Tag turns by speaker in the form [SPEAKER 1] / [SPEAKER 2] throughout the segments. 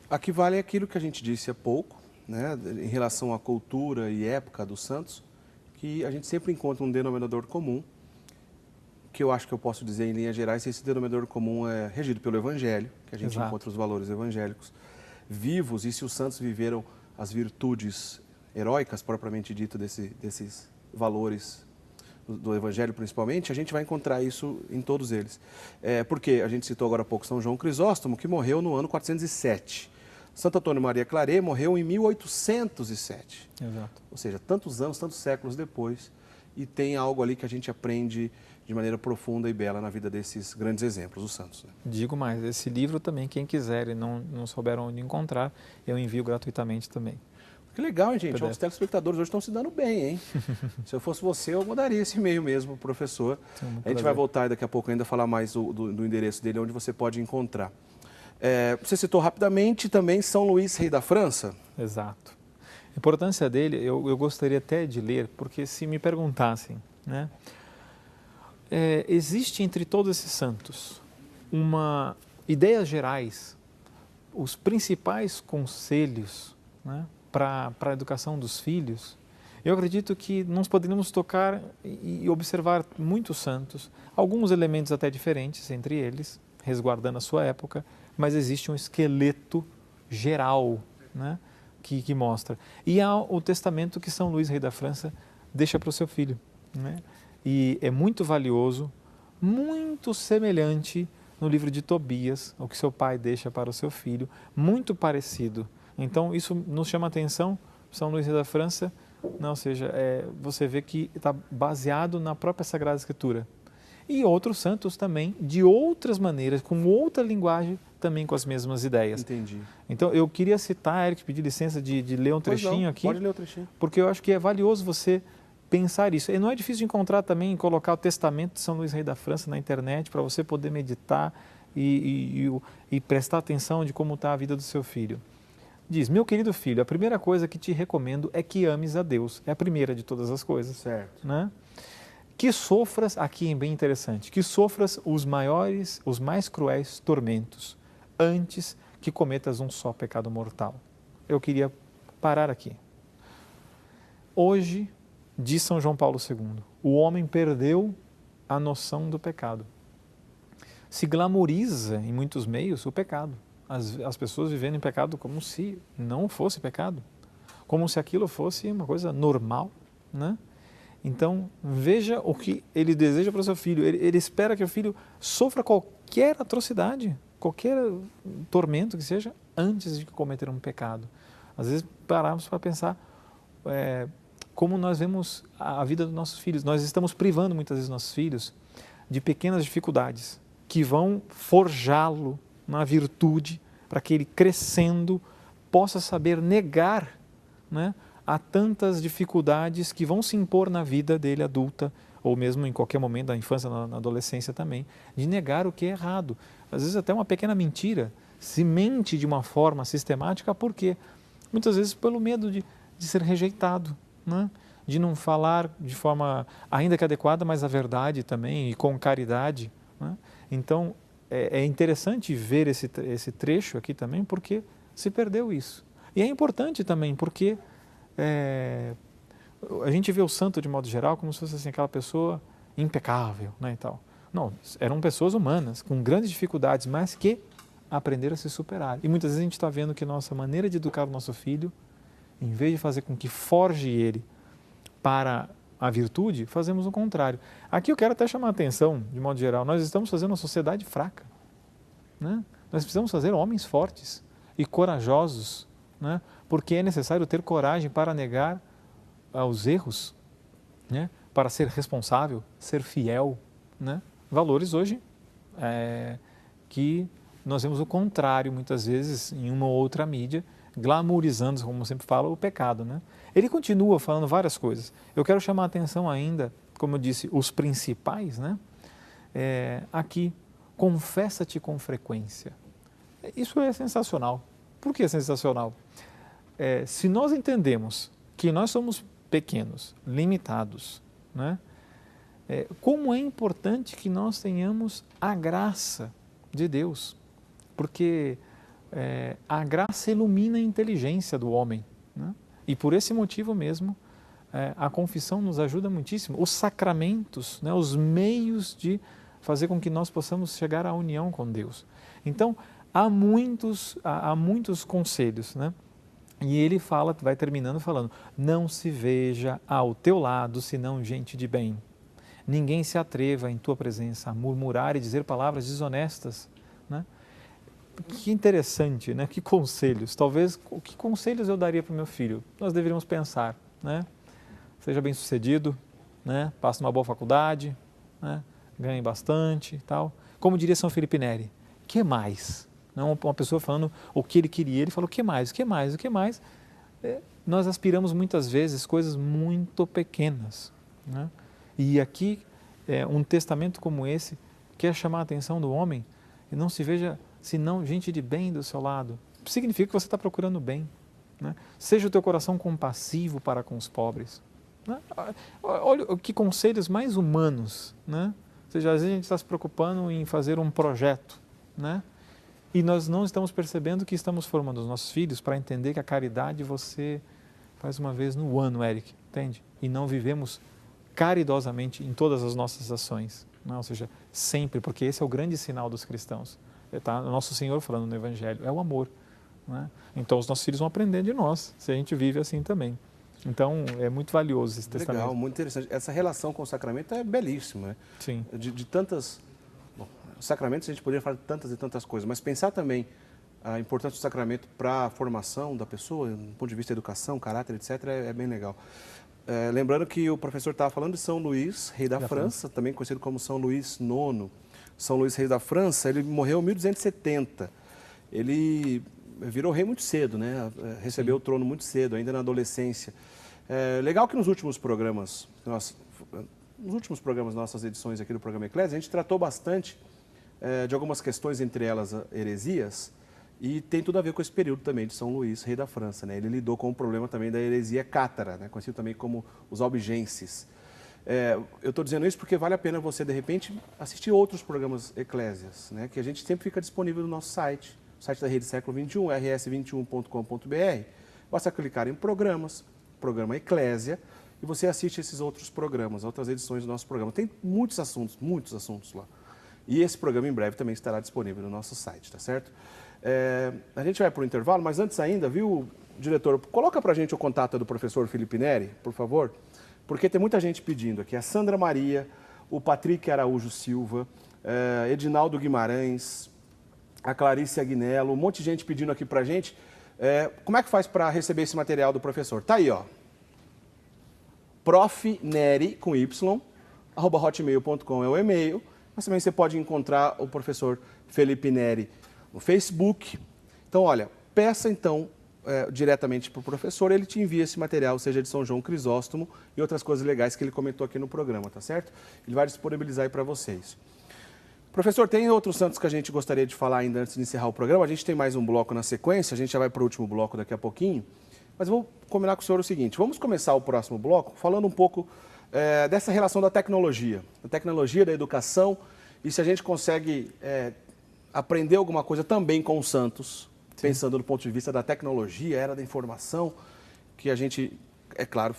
[SPEAKER 1] Aqui vale aquilo que a gente disse há pouco, né, em relação à cultura e época dos santos, que a gente sempre encontra um denominador comum, que eu acho que eu posso dizer em linhas gerais, esse denominador comum é regido pelo Evangelho, que a gente encontra
[SPEAKER 2] Exato.
[SPEAKER 1] os valores evangélicos vivos, e se os santos viveram as virtudes heróicas, propriamente dito, desses valores do Evangelho principalmente, a gente vai encontrar isso em todos eles. Porque a gente citou agora há pouco São João Crisóstomo, que morreu no ano 407. Santo Antônio Maria Claret morreu em 1807.
[SPEAKER 2] Exato.
[SPEAKER 1] Ou seja, tantos anos, tantos séculos depois, e tem algo ali que a gente aprende de maneira profunda e bela na vida desses grandes exemplos, os santos. Né?
[SPEAKER 2] Digo mais, esse livro também, quem quiser e não souber onde encontrar, eu envio gratuitamente também.
[SPEAKER 1] Que legal, hein, gente?
[SPEAKER 2] PDF.
[SPEAKER 1] Os telespectadores hoje estão se dando bem, hein? Se eu fosse você, eu mandaria esse e-mail mesmo, professor. A gente vai voltar daqui a pouco ainda a falar mais do endereço dele, onde você pode encontrar. Você citou rapidamente também São Luís, rei da França.
[SPEAKER 2] Exato. A importância dele, eu gostaria até de ler, porque se me perguntassem, né? Existe entre todos esses santos ideias gerais, os principais conselhos, né, para a educação dos filhos. Eu acredito que nós poderíamos tocar e observar muitos santos, alguns elementos até diferentes entre eles, resguardando a sua época, mas existe um esqueleto geral, né, que mostra. E há o testamento que São Luís, rei da França, deixa para o seu filho, né? E é muito valioso, muito semelhante no livro de Tobias, o que seu pai deixa para o seu filho, muito parecido. Então, isso nos chama a atenção, São Luís da França, não, ou seja, você vê que está baseado na própria Sagrada Escritura. E outros santos também, de outras maneiras, com outra linguagem, também com as mesmas ideias.
[SPEAKER 1] Entendi.
[SPEAKER 2] Então, eu queria citar, Eric, pedir licença de ler um trechinho aqui.
[SPEAKER 1] Pode ler o trechinho.
[SPEAKER 2] Porque eu acho que é valioso você pensar isso. E não é difícil de encontrar também, colocar o testamento de São Luís, rei da França na internet, para você poder meditar e prestar atenção de como está a vida do seu filho. Diz, meu querido filho, a primeira coisa que te recomendo é que ames a Deus. É a primeira de todas as coisas.
[SPEAKER 1] Certo.
[SPEAKER 2] Né? Que sofras, aqui é bem interessante, que sofras os mais cruéis tormentos, antes que cometas um só pecado mortal. Eu queria parar aqui. Hoje, diz São João Paulo II, o homem perdeu a noção do pecado. Se glamoriza em muitos meios o pecado. As pessoas vivendo em pecado como se não fosse pecado, como se aquilo fosse uma coisa normal, né? Então, veja o que ele deseja para o seu filho. Ele espera que o filho sofra qualquer atrocidade, qualquer tormento que seja, antes de cometer um pecado. Às vezes paramos para pensar como nós vemos a vida dos nossos filhos. Nós estamos privando muitas vezes nossos filhos de pequenas dificuldades que vão forjá-lo na virtude para que ele, crescendo, possa saber negar, né, a tantas dificuldades que vão se impor na vida dele adulta, ou mesmo em qualquer momento da infância, na adolescência também, de negar o que é errado. Às vezes até uma pequena mentira, se mente de uma forma sistemática, por quê? Muitas vezes pelo medo de ser rejeitado, né? De não falar de forma ainda que adequada, mas a verdade também, e com caridade, né? Então, é interessante ver esse trecho aqui também, porque se perdeu isso. E é importante também, porque a gente vê o santo, de modo geral, como se fosse assim, aquela pessoa impecável, né, e tal. Não, eram pessoas humanas, com grandes dificuldades, mas que aprenderam a se superar. E muitas vezes a gente está vendo que nossa maneira de educar o nosso filho, em vez de fazer com que forje ele para a virtude, fazemos o contrário. Aqui eu quero até chamar a atenção, de modo geral, nós estamos fazendo uma sociedade fraca, né? Nós precisamos fazer homens fortes e corajosos, né? Porque é necessário ter coragem para negar os erros, né? Para ser responsável, ser fiel, né? Valores hoje que nós vemos o contrário, muitas vezes, em uma ou outra mídia, glamourizando, como sempre fala, o pecado, né? Ele continua falando várias coisas. Eu quero chamar a atenção ainda, como eu disse, os principais, né? Aqui, confessa-te com frequência. Isso é sensacional. Por que é sensacional? Se nós entendemos que nós somos pequenos, limitados, né? Como é importante que nós tenhamos a graça de Deus, porque a graça ilumina a inteligência do homem, né? E por esse motivo mesmo, a confissão nos ajuda muitíssimo. Os sacramentos, né, os meios de fazer com que nós possamos chegar à união com Deus. Então, há muitos conselhos, né? E ele vai terminando falando: não se veja ao teu lado senão gente de bem. Ninguém se atreva em tua presença a murmurar e dizer palavras desonestas, né? Que interessante, né? Que conselhos. Talvez, que conselhos eu daria para o meu filho? Nós deveríamos pensar, né? Seja bem-sucedido, né? Passe uma boa faculdade, né? Ganhe bastante e tal. Como diria São Felipe Neri, que mais? Não, uma pessoa falando o que ele queria, ele falou: o que mais, o que mais, o que mais? Nós aspiramos muitas vezes coisas muito pequenas, né? E aqui, um testamento como esse quer chamar a atenção do homem e não se veja senão gente de bem do seu lado. Significa que você está procurando bem, né? Seja o teu coração compassivo para com os pobres, né? Olha que conselhos mais humanos, né? Ou seja, às vezes a gente está se preocupando em fazer um projeto, né? E nós não estamos percebendo que estamos formando os nossos filhos para entender que a caridade você faz uma vez no ano, Eric, entende? E não vivemos caridosamente em todas as nossas ações, não? Ou seja, sempre, porque esse é o grande sinal dos cristãos. Tá? O nosso Senhor falando no Evangelho, é o amor, né? Então os nossos filhos vão aprender de nós, se a gente vive assim também. Então é muito valioso esse testamento.
[SPEAKER 1] Legal, muito interessante. Essa relação com o sacramento é belíssima, né?
[SPEAKER 2] Sim.
[SPEAKER 1] De tantas... Bom, sacramentos a gente poderia falar de tantas e tantas coisas, mas pensar também a importância do sacramento para a formação da pessoa, do ponto de vista da educação, caráter, etc., é bem legal. Lembrando que o professor estava falando de São Luís, rei da França, também conhecido como São Luís IX. São Luís, rei da França, ele morreu em 1270. Ele virou rei muito cedo, né? Recebeu o trono muito cedo, ainda na adolescência. Legal que nos últimos programas, nossas edições aqui do programa Eclésia, a gente tratou bastante de algumas questões, entre elas heresias, e tem tudo a ver com esse período também de São Luís, rei da França, né? Ele lidou com o problema também da heresia cátara, né? Conhecido também como os albigenses. Eu estou dizendo isso porque vale a pena você, de repente, assistir outros programas Eclésias, né? Que a gente sempre fica disponível no nosso site, o site da Rede Século XXI, rs21.com.br. Basta clicar em programas, programa Eclésia, e você assiste esses outros programas, outras edições do nosso programa. Tem muitos assuntos lá. E esse programa em breve também estará disponível no nosso site, tá certo? A gente vai para o intervalo, mas antes ainda, viu, diretor, coloca para a gente o contato do professor Felipe Neri, por favor, porque tem muita gente pedindo aqui. A Sandra Maria, o Patrick Araújo Silva, Edinaldo Guimarães, a Clarice Aguinello, um monte de gente pedindo aqui para a gente. Como é que faz para receber esse material do professor? Tá aí, ó. profneri, com y, @hotmail.com é o e-mail. Mas também você pode encontrar o professor Felipe Neri no Facebook. Então, olha, peça então diretamente para o professor, ele te envia esse material, seja de São João Crisóstomo e outras coisas legais que ele comentou aqui no programa, tá certo? Ele vai disponibilizar aí para vocês. Professor, tem outros santos que a gente gostaria de falar ainda antes de encerrar o programa. A gente tem mais um bloco na sequência, a gente já vai para o último bloco daqui a pouquinho. Mas vou combinar com o senhor o seguinte, vamos começar o próximo bloco falando um pouco dessa relação da tecnologia, da educação, e se a gente consegue aprender alguma coisa também com os santos, sim, pensando do ponto de vista da tecnologia, era da informação, que a gente, é claro,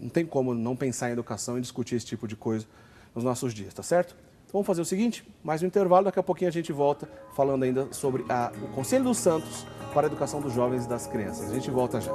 [SPEAKER 1] não tem como não pensar em educação e discutir esse tipo de coisa nos nossos dias, tá certo? Então vamos fazer o seguinte, mais um intervalo, daqui a pouquinho a gente volta falando ainda sobre o Conselho dos Santos para a educação dos jovens e das crianças. A gente volta já.